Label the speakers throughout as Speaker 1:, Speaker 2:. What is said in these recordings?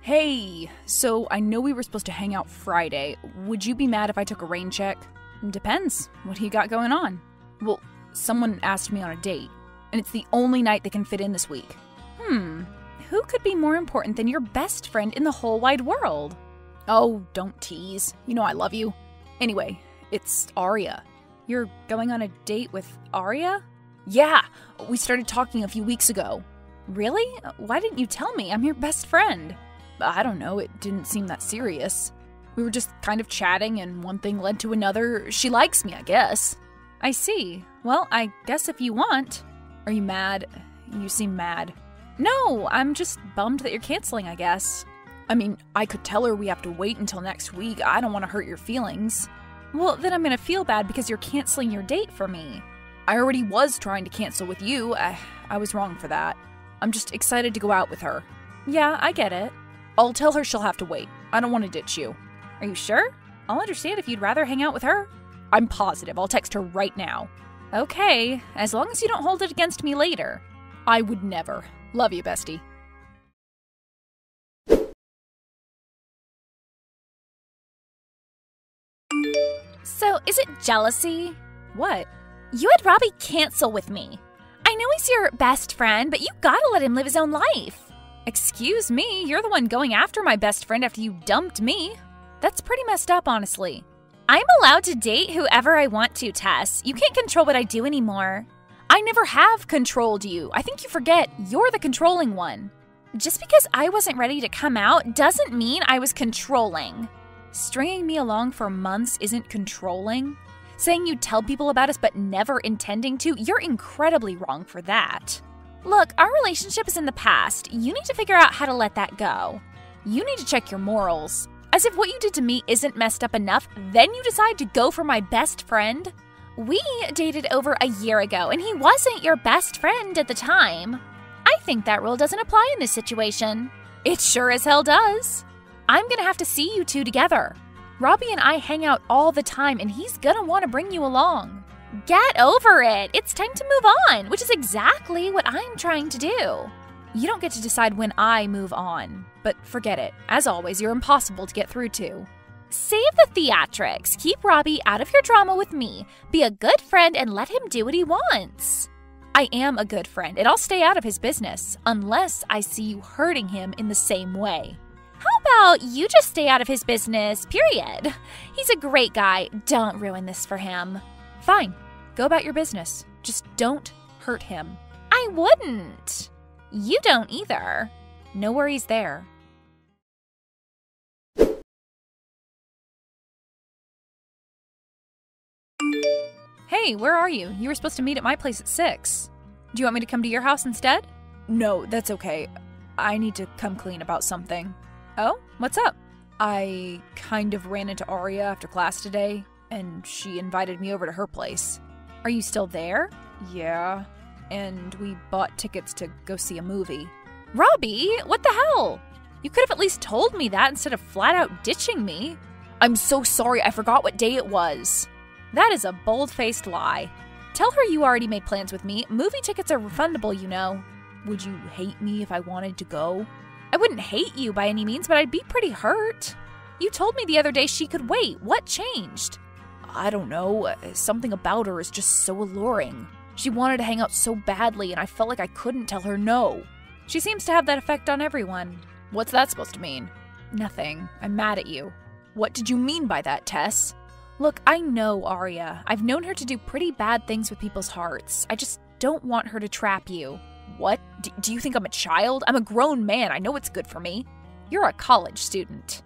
Speaker 1: Hey, so I know we were supposed to hang out Friday. Would you be mad if I took a rain check? Depends. What do you got going on? Well, someone asked me on a date, and it's the only night they can fit in this week. Who could be more important than your best friend in the whole wide world? Oh, don't tease. You know I love you. Anyway, it's Aria. You're going on a date with Aria? Yeah, we started talking a few weeks ago. Really? Why didn't you tell me? I'm your best friend. I don't know, it didn't seem that serious. We were just kind of chatting and one thing led to another. She likes me, I guess. I see. Well, I guess if you want. Are you mad? You seem mad. No, I'm just bummed that you're canceling, I guess. I mean, I could tell her we have to wait until next week. I don't want to hurt your feelings. Well, then I'm gonna feel bad because you're canceling your date for me. I already was trying to cancel with you. I was wrong for that. I'm just excited to go out with her. Yeah, I get it. I'll tell her she'll have to wait. I don't want to ditch you. Are you sure? I'll understand if you'd rather hang out with her. I'm positive. I'll text her right now. Okay, as long as you don't hold it against me later. I would never. Love you, bestie.
Speaker 2: So, is it jealousy?
Speaker 1: What?
Speaker 2: You had Robbie cancel with me. I know he's your best friend, but you gotta let him live his own life.
Speaker 1: Excuse me, you're the one going after my best friend after you dumped me. That's pretty messed up, honestly.
Speaker 2: I'm allowed to date whoever I want to, Tess. You can't control what I do anymore.
Speaker 1: I never have controlled you. I think you forget you're the controlling one.
Speaker 2: Just because I wasn't ready to come out doesn't mean I was controlling.
Speaker 1: Stringing me along for months isn't controlling. Saying you'd tell people about us but never intending to, you're incredibly wrong for that.
Speaker 2: Look, our relationship is in the past. You need to figure out how to let that go.
Speaker 1: You need to check your morals. As if what you did to me isn't messed up enough, then you decide to go for my best friend?
Speaker 2: We dated over a year ago, and he wasn't your best friend at the time. I think that rule doesn't apply in this situation.
Speaker 1: It sure as hell does. I'm gonna have to see you two together. Robbie and I hang out all the time, and he's gonna want to bring you along.
Speaker 2: Get over it. It's time to move on, which is exactly what I'm trying to do.
Speaker 1: You don't get to decide when I move on, but forget it. As always, you're impossible to get through to.
Speaker 2: Save the theatrics. Keep Robbie out of your drama with me. Be a good friend and let him do what he wants.
Speaker 1: I am a good friend, and I'll stay out of his business, unless I see you hurting him in the same way.
Speaker 2: How about you just stay out of his business, period? He's a great guy. Don't ruin this for him.
Speaker 1: Fine. Go about your business. Just don't hurt him.
Speaker 2: I wouldn't. You don't either.
Speaker 1: No worries there. Hey, where are you? You were supposed to meet at my place at 6. Do you want me to come to your house instead? No, that's okay. I need to come clean about something. Oh, what's up? I kind of ran into Aria after class today, and she invited me over to her place. Are you still there? Yeah, and we bought tickets to go see a movie. Robbie, what the hell? You could have at least told me that instead of flat out ditching me. I'm so sorry, I forgot what day it was. That is a bold-faced lie. Tell her you already made plans with me. Movie tickets are refundable, you know. Would you hate me if I wanted to go? I wouldn't hate you by any means, but I'd be pretty hurt. You told me the other day she could wait. What changed? I don't know. Something about her is just so alluring. She wanted to hang out so badly, and I felt like I couldn't tell her no. She seems to have that effect on everyone. What's that supposed to mean? Nothing. I'm mad at you. What did you mean by that, Tess? Look, I know Aria. I've known her to do pretty bad things with people's hearts. I just don't want her to trap you. What? Do you think I'm a child? I'm a grown man. I know what's good for me. You're a college student.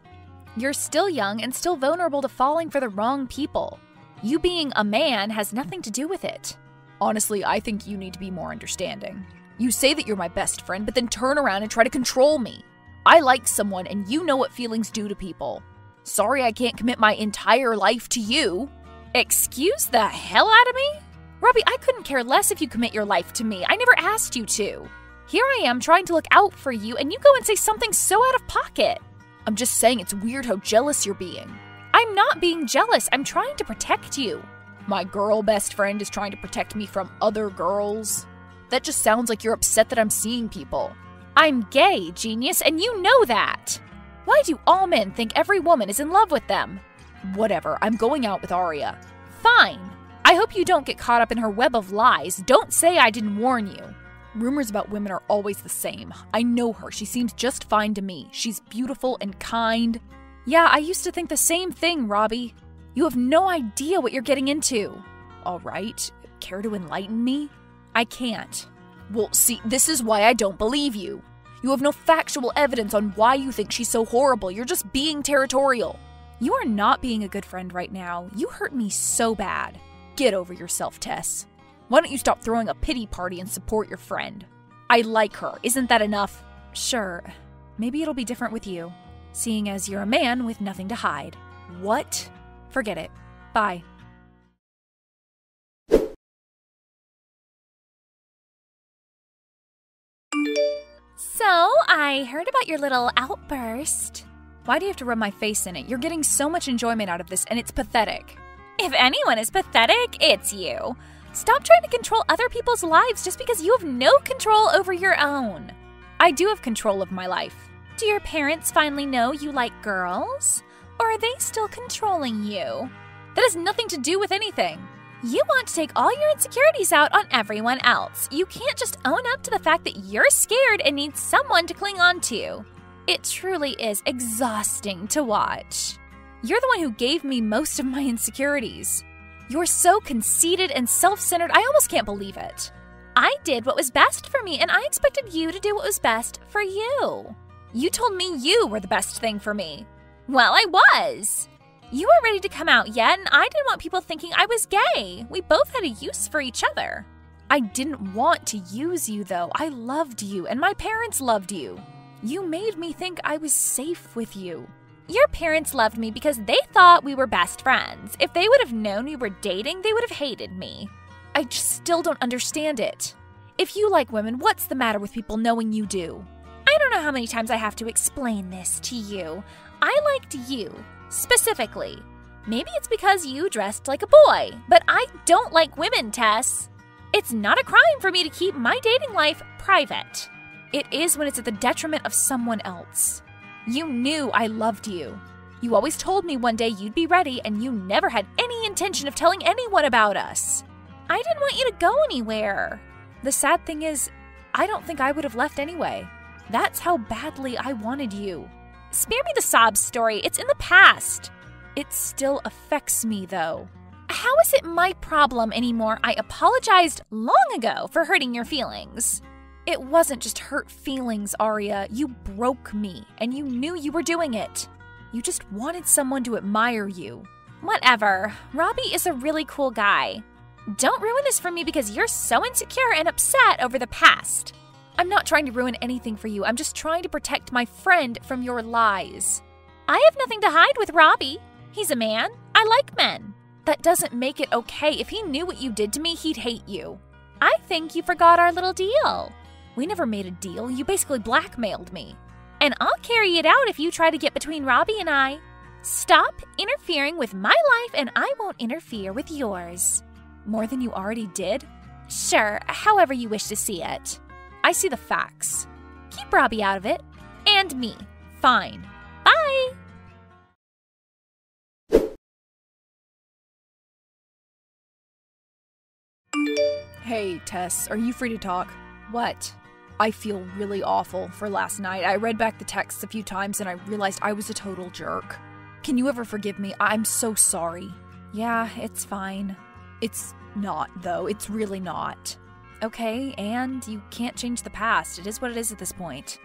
Speaker 1: You're still young and still vulnerable to falling for the wrong people. You being a man has nothing to do with it. Honestly, I think you need to be more understanding. You say that you're my best friend, but then turn around and try to control me. I like someone, and you know what feelings do to people. Sorry I can't commit my entire life to you. Excuse the hell out of me? Robbie, I couldn't care less if you commit your life to me. I never asked you to. Here I am trying to look out for you, and you go and say something so out of pocket. I'm just saying it's weird how jealous you're being. I'm not being jealous. I'm trying to protect you. My girl best friend is trying to protect me from other girls. That just sounds like you're upset that I'm seeing people. I'm gay, genius, and you know that. Why do all men think every woman is in love with them? Whatever, I'm going out with Aria. Fine. I hope you don't get caught up in her web of lies. Don't say I didn't warn you. Rumors about women are always the same. I know her. She seems just fine to me. She's beautiful and kind. Yeah, I used to think the same thing, Robbie. You have no idea what you're getting into. All right. Care to enlighten me? I can't. Well, see, this is why I don't believe you. You have no factual evidence on why you think she's so horrible. You're just being territorial. You are not being a good friend right now. You hurt me so bad. Get over yourself, Tess. Why don't you stop throwing a pity party and support your friend? I like her. Isn't that enough? Sure. Maybe it'll be different with you, seeing as you're a man with nothing to hide. What? Forget it. Bye.
Speaker 2: So, I heard about your little outburst.
Speaker 1: Why do you have to rub my face in it? You're getting so much enjoyment out of this, and it's pathetic.
Speaker 2: If anyone is pathetic, it's you. Stop trying to control other people's lives just because you have no control over your own.
Speaker 1: I do have control of my life.
Speaker 2: Do your parents finally know you like girls? Or are they still controlling you?
Speaker 1: That has nothing to do with anything.
Speaker 2: You want to take all your insecurities out on everyone else. You can't just own up to the fact that you're scared and need someone to cling on to. It truly is exhausting to watch.
Speaker 1: You're the one who gave me most of my insecurities. You're so conceited and self-centered, I almost can't believe it.
Speaker 2: I did what was best for me, and I expected you to do what was best for you.
Speaker 1: You told me you were the best thing for me.
Speaker 2: Well, I was. You weren't ready to come out yet, and I didn't want people thinking I was gay. We both had a use for each other.
Speaker 1: I didn't want to use you, though. I loved you, and my parents loved you. You made me think I was safe with you.
Speaker 2: Your parents loved me because they thought we were best friends. If they would have known we were dating, they would have hated me.
Speaker 1: I just still don't understand it. If you like women, what's the matter with people knowing you do?
Speaker 2: I don't know how many times I have to explain this to you. I liked you, specifically. Maybe it's because you dressed like a boy, but I don't like women, Tess. It's not a crime for me to keep my dating life private.
Speaker 1: It is when it's at the detriment of someone else. You knew I loved you. You always told me one day you'd be ready, and you never had any intention of telling anyone about us.
Speaker 2: I didn't want you to go anywhere.
Speaker 1: The sad thing is, I don't think I would have left anyway. That's how badly I wanted you.
Speaker 2: Spare me the sob story. It's in the past.
Speaker 1: It still affects me, though.
Speaker 2: How is it my problem anymore? I apologized long ago for hurting your feelings.
Speaker 1: It wasn't just hurt feelings, Aria. You broke me, and you knew you were doing it. You just wanted someone to admire you.
Speaker 2: Whatever. Robbie is a really cool guy. Don't ruin this for me because you're so insecure and upset over the past.
Speaker 1: I'm not trying to ruin anything for you. I'm just trying to protect my friend from your lies.
Speaker 2: I have nothing to hide with Robbie. He's a man. I like men.
Speaker 1: That doesn't make it okay. If he knew what you did to me, he'd hate you.
Speaker 2: I think you forgot our little deal.
Speaker 1: We never made a deal. You basically blackmailed me.
Speaker 2: And I'll carry it out if you try to get between Robbie and I. Stop interfering with my life and I won't interfere with yours.
Speaker 1: More than you already did?
Speaker 2: Sure, however you wish to see it.
Speaker 1: I see the facts.
Speaker 2: Keep Robbie out of it. And me.
Speaker 1: Fine.
Speaker 2: Bye!
Speaker 1: Hey, Tess, are you free to talk? What? I feel really awful for last night. I read back the texts a few times and I realized I was a total jerk. Can you ever forgive me? I'm so sorry. Yeah, it's fine. It's not, though. It's really not. Okay, and you can't change the past. It is what it is at this point.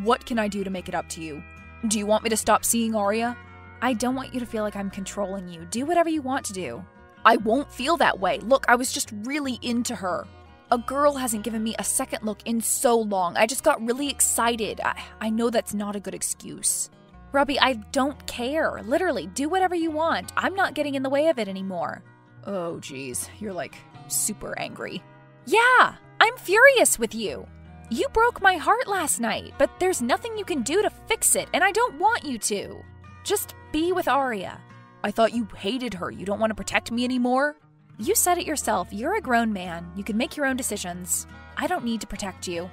Speaker 1: What can I do to make it up to you? Do you want me to stop seeing Aria? I don't want you to feel like I'm controlling you. Do whatever you want to do. I won't feel that way. Look, I was just really into her. A girl hasn't given me a second look in so long. I just got really excited. I know that's not a good excuse. Robbie, I don't care. Literally, do whatever you want. I'm not getting in the way of it anymore. Oh, geez. You're like super angry. Yeah, I'm furious with you. You broke my heart last night, but there's nothing you can do to fix it, and I don't want you to. Just be with Aria. I thought you hated her. You don't want to protect me anymore? You said it yourself. You're a grown man. You can make your own decisions. I don't need to protect you.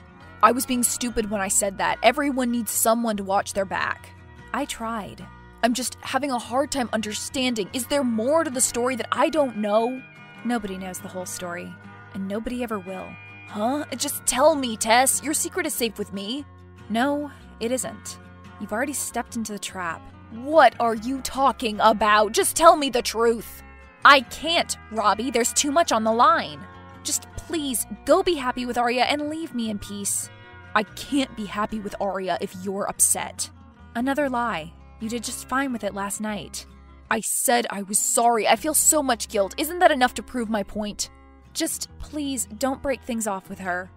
Speaker 1: I was being stupid when I said that. Everyone needs someone to watch their back. I tried. I'm just having a hard time understanding. Is there more to the story that I don't know? Nobody knows the whole story, and nobody ever will. Huh? Just tell me, Tess. Your secret is safe with me. No, it isn't. You've already stepped into the trap. What are you talking about? Just tell me the truth. I can't, Robbie. There's too much on the line. Just please, go be happy with Arya and leave me in peace. I can't be happy with Arya if you're upset. Another lie. You did just fine with it last night. I said I was sorry. I feel so much guilt. Isn't that enough to prove my point? Just please don't break things off with her.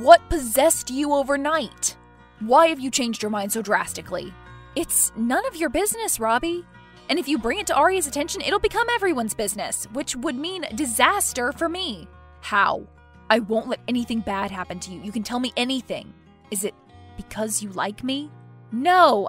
Speaker 1: What possessed you overnight? Why have you changed your mind so drastically? It's none of your business, Robbie. And if you bring it to Arya's attention, it'll become everyone's business, which would mean disaster for me. How? I won't let anything bad happen to you. You can tell me anything. Is it because you like me? No,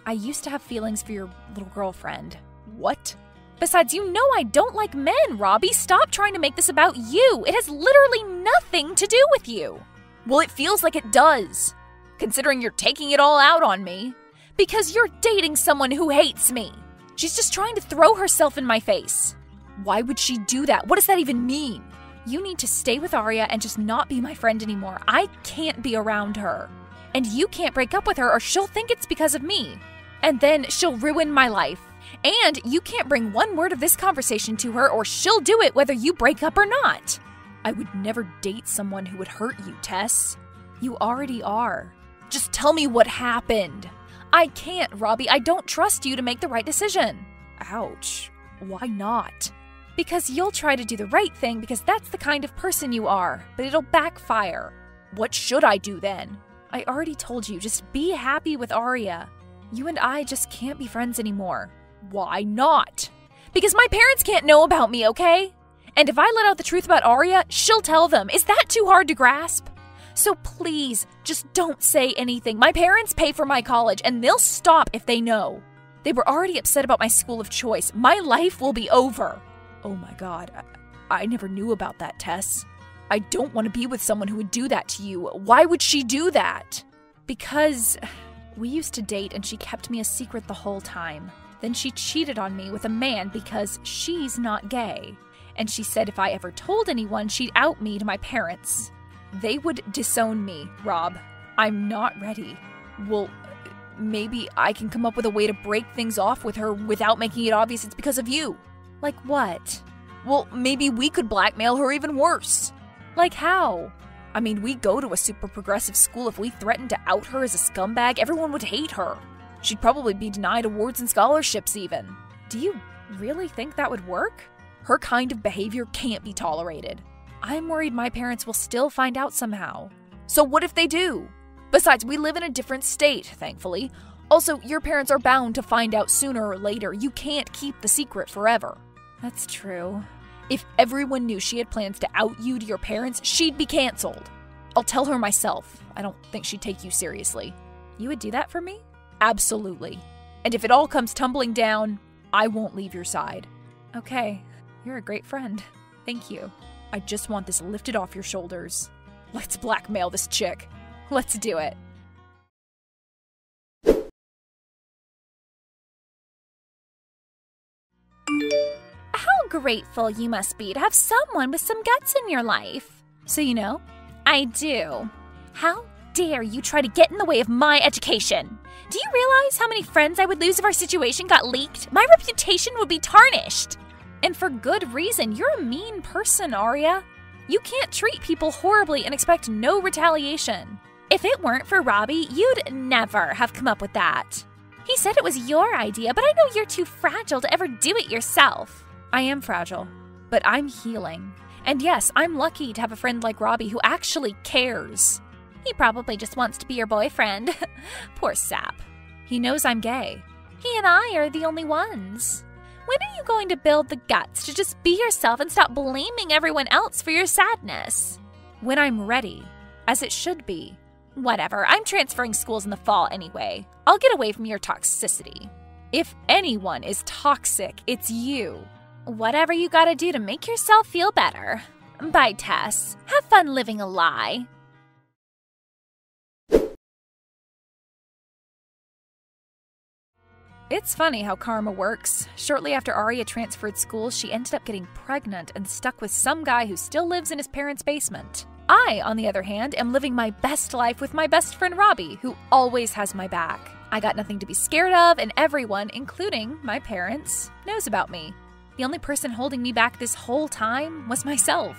Speaker 1: I used to have feelings for your little girlfriend. What? Besides, you know I don't like men, Robbie. Stop trying to make this about you. It has literally nothing to do with you. Well, it feels like it does, considering you're taking it all out on me. Because you're dating someone who hates me. She's just trying to throw herself in my face. Why would she do that? What does that even mean? You need to stay with Arya and just not be my friend anymore. I can't be around her. And you can't break up with her or she'll think it's because of me. And then she'll ruin my life. And you can't bring one word of this conversation to her or she'll do it whether you break up or not. I would never date someone who would hurt you, Tess. You already are. Just tell me what happened. I can't, Robbie. I don't trust you to make the right decision. Ouch. Why not? Because you'll try to do the right thing because that's the kind of person you are, but it'll backfire. What should I do then? I already told you, just be happy with Arya. You and I just can't be friends anymore. Why not? Because my parents can't know about me, okay? And if I let out the truth about Arya, she'll tell them. Is that too hard to grasp? So please, just don't say anything. My parents pay for my college, and they'll stop if they know. They were already upset about my school of choice. My life will be over. Oh my God, I never knew about that, Tess. I don't want to be with someone who would do that to you. Why would she do that? Because we used to date and she kept me a secret the whole time. Then she cheated on me with a man because she's not gay. And she said if I ever told anyone, she'd out me to my parents. They would disown me, Rob. I'm not ready. Well, maybe I can come up with a way to break things off with her without making it obvious it's because of you. Like what? Well, maybe we could blackmail her even worse. Like how? I mean, we go to a super progressive school. If we threatened to out her as a scumbag, everyone would hate her. She'd probably be denied awards and scholarships even. Do you really think that would work? Her kind of behavior can't be tolerated. I'm worried my parents will still find out somehow. So what if they do? Besides, we live in a different state, thankfully. Also, your parents are bound to find out sooner or later. You can't keep the secret forever. That's true. If everyone knew she had plans to out you to your parents, she'd be canceled. I'll tell her myself. I don't think she'd take you seriously. You would do that for me? Absolutely. And if it all comes tumbling down, I won't leave your side. Okay, you're a great friend. Thank you. I just want this lifted off your shoulders. Let's blackmail this chick. Let's do it.
Speaker 2: How grateful you must be to have someone with some guts in your life.
Speaker 1: So you know?
Speaker 2: I do. How dare you try to get in the way of my education? Do you realize how many friends I would lose if our situation got leaked? My reputation would be tarnished.
Speaker 1: And for good reason. You're a mean person, Arya. You can't treat people horribly and expect no retaliation.
Speaker 2: If it weren't for Robbie, you'd never have come up with that. He said it was your idea, but I know you're too fragile to ever do it yourself.
Speaker 1: I am fragile, but I'm healing. And yes, I'm lucky to have a friend like Robbie who actually cares.
Speaker 2: He probably just wants to be your boyfriend. Poor sap.
Speaker 1: He knows I'm gay.
Speaker 2: He and I are the only ones. When are you going to build the guts to just be yourself and stop blaming everyone else for your sadness?
Speaker 1: When I'm ready, as it should be.
Speaker 2: Whatever, I'm transferring schools in the fall anyway. I'll get away from your toxicity.
Speaker 1: If anyone is toxic, it's you.
Speaker 2: Whatever you gotta do to make yourself feel better. Bye, Tess. Have fun living a lie.
Speaker 1: It's funny how karma works. Shortly after Arya transferred schools, she ended up getting pregnant and stuck with some guy who still lives in his parents' basement. I, on the other hand, am living my best life with my best friend Robbie, who always has my back. I got nothing to be scared of, and everyone, including my parents, knows about me. The only person holding me back this whole time was myself.